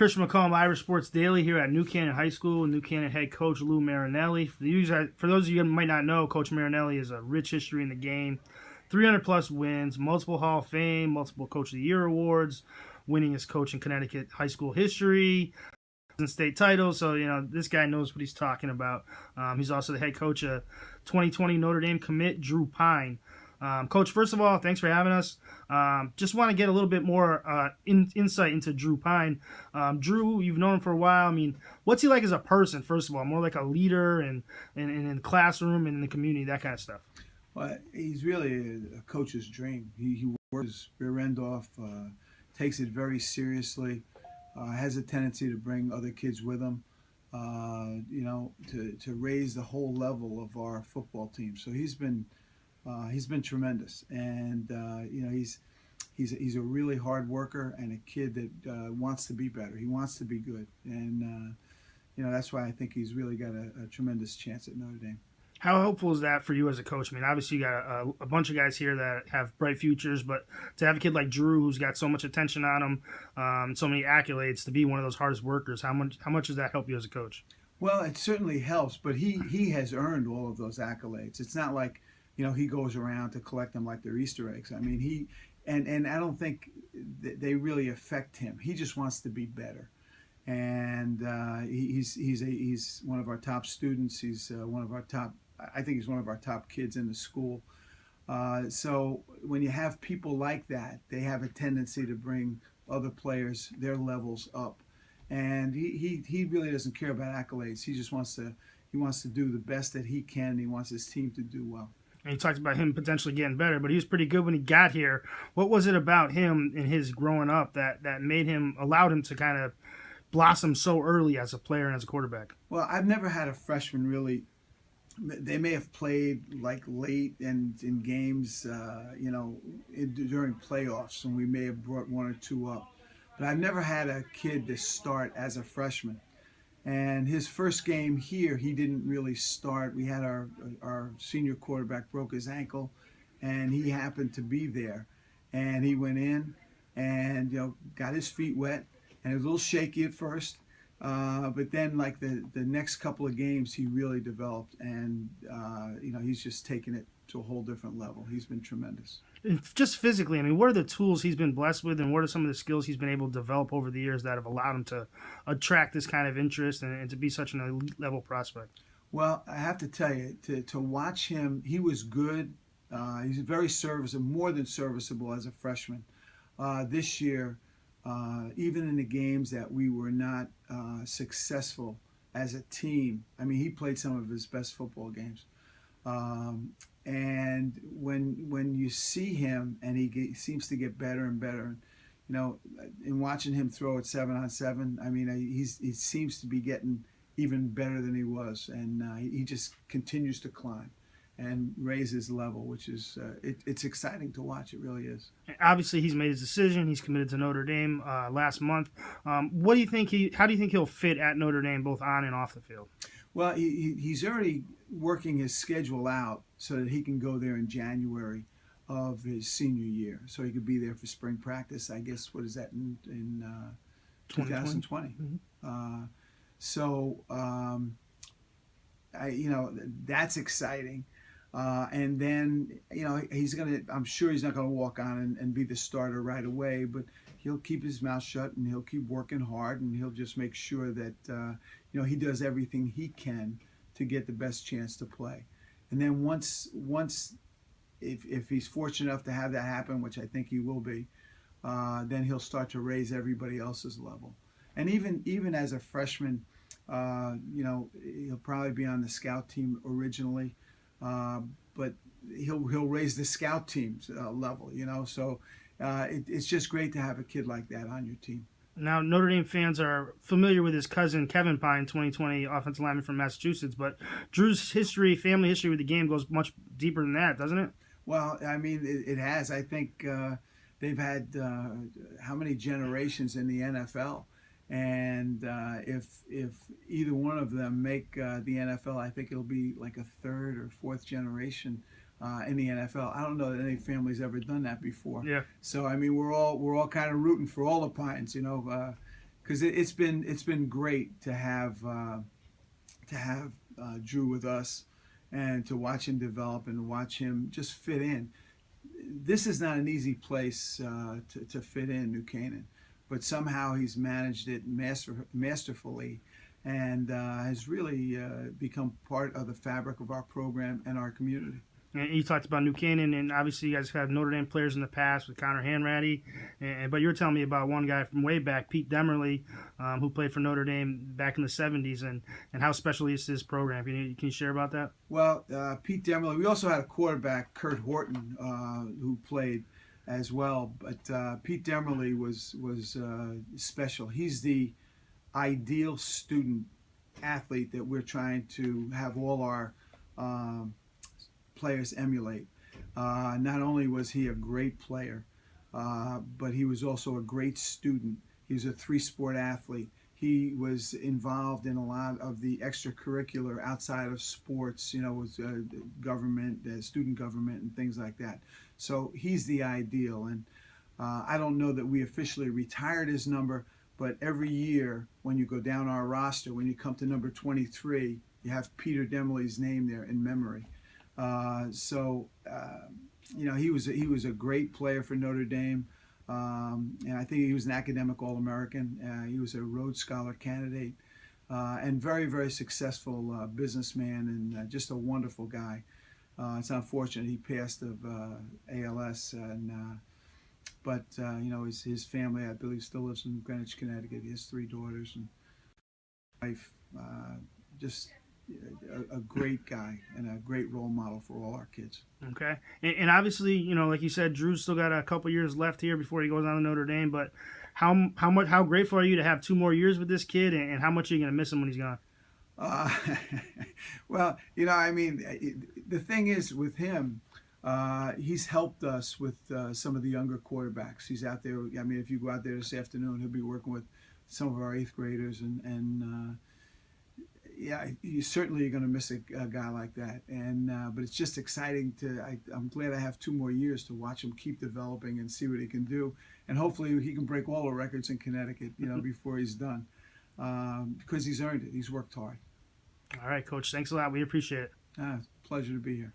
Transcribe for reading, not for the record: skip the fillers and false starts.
Christian McCollum, Irish Sports Daily here at New Canaan High School. New Canaan head coach Lou Marinelli. For those of you who might not know, Coach Marinelli has a rich history in the game. 300-plus wins, multiple Hall of Fame, multiple Coach of the Year awards, winningest coach in Connecticut high school history, state titles. So, this guy knows what he's talking about. He's also the head coach of 2020 Notre Dame commit Drew Pyne. Coach, first of all, thanks for having us. Just want to get a little bit more insight into Drew Pyne. Drew, you've known him for a while. I mean, what's he like as a person, first of all? More like a leader and in the classroom and in the community, that kind of stuff. Well, he's really a coach's dream. He works his rear end off, takes it very seriously, has a tendency to bring other kids with him, to raise the whole level of our football team. So he's been tremendous, and he's a really hard worker and a kid that wants to be better. He wants to be good, and that's why I think he's really got a tremendous chance at Notre Dame. How helpful is that for you as a coach? I mean, obviously you got a bunch of guys here that have bright futures, but to have a kid like Drew who's got so much attention on him, so many accolades, to be one of those hardest workers, how much does that help you as a coach? Well, it certainly helps, but he has earned all of those accolades. It's not like he goes around to collect them like they're Easter eggs. I mean, and I don't think they really affect him. He just wants to be better. And he's one of our top students. He's one of our top. I think he's one of our top kids in the school. So when you have people like that, they have a tendency to bring other players, their levels up. And he really doesn't care about accolades. He just wants to do the best that he can. He wants his team to do well. And you talked about him potentially getting better, but he was pretty good when he got here. What was it about him in his growing up that allowed him to kind of blossom so early as a player and as a quarterback? Well, I've never had a freshman really. They may have played like late and in games, during playoffs, and we may have brought one or two up. But I've never had a kid to start as a freshman. And his first game here, he didn't really start. We had our senior quarterback broke his ankle, and he happened to be there. And he went in and got his feet wet, and it was a little shaky at first. But then, like the next couple of games, he really developed, and he's just taken it to a whole different level. He's been tremendous. Just physically, I mean, what are the tools he's been blessed with, and what are some of the skills he's been able to develop over the years that have allowed him to attract this kind of interest and to be such an elite level prospect? Well, I have to tell you, to watch him, he was good. He's very serviceable, more than serviceable as a freshman. This year, even in the games that we were not successful as a team, I mean, he played some of his best football games. And when you see him and he seems to get better and better, in watching him throw at 7-on-7, I mean, he seems to be getting even better than he was, and he just continues to climb and raise his level, which is it's exciting to watch. It really is. Obviously, he's made his decision. He's committed to Notre Dame last month. What do you think? How do you think he'll fit at Notre Dame, both on and off the field? Well, he's already working his schedule out so that he can go there in January of his senior year, so he could be there for spring practice. I guess what is that in 2020? Mm-hmm. That's exciting. And then, I'm sure he's not going to walk on and be the starter right away, but he'll keep his mouth shut and he'll keep working hard, and he'll just make sure that, he does everything he can to get the best chance to play. And then once if he's fortunate enough to have that happen, which I think he will be, then he'll start to raise everybody else's level. And even as a freshman, he'll probably be on the scout team originally. But he'll raise the scout team's level, So it's just great to have a kid like that on your team. Now, Notre Dame fans are familiar with his cousin, Kevin Pyne, 2020 offensive lineman from Massachusetts, but Drew's family history with the game goes much deeper than that, doesn't it? Well, I mean, it has. I think they've had how many generations in the NFL? And if either one of them make the NFL, I think it'll be like a third or fourth generation in the NFL. I don't know that any family's ever done that before. Yeah. So I mean, we're all kind of rooting for all the Pynes, because because it's been great to have Drew with us, and to watch him develop and watch him just fit in. This is not an easy place to fit in, New Canaan, but somehow he's managed it masterfully, and has really become part of the fabric of our program and our community. And you talked about New Canaan, and obviously you guys have Notre Dame players in the past with Connor Hanratty. But you were telling me about one guy from way back, Pete Demerly, who played for Notre Dame back in the 70s, and how special is his program. Can you share about that? Well, Pete Demerly. We also had a quarterback, Kurt Horton, who played as well. But Pete Demerly was special. He's the ideal student athlete that we're trying to have all our players emulate. Not only was he a great player, but he was also a great student. He was a three-sport athlete. He was involved in a lot of the extracurricular outside of sports, with government, student government, and things like that. So he's the ideal. And I don't know that we officially retired his number, but every year when you go down our roster, when you come to number 23, you have Peter Demerly's name there in memory. He was a great player for Notre Dame, and I think he was an academic All-American. He was a Rhodes Scholar candidate, and very, very successful businessman, and just a wonderful guy. It's unfortunate he passed of ALS, but his family, I believe, still lives in Greenwich, Connecticut. He has 3 daughters and wife. Just a great guy and a great role model for all our kids. Okay, and obviously, like you said, Drew's still got a couple years left here before he goes on to Notre Dame. But how grateful are you to have 2 more years with this kid, and how much are you going to miss him when he's gone? Well, the thing is with him, he's helped us with some of the younger quarterbacks. He's out there. If you go out there this afternoon, he'll be working with some of our 8th graders, and yeah, you certainly are going to miss a guy like that. But it's just exciting I'm glad I have 2 more years to watch him keep developing and see what he can do, and hopefully he can break all the records in Connecticut, before he's done, because he's earned it. He's worked hard. All right, Coach. Thanks a lot. We appreciate it. Pleasure to be here.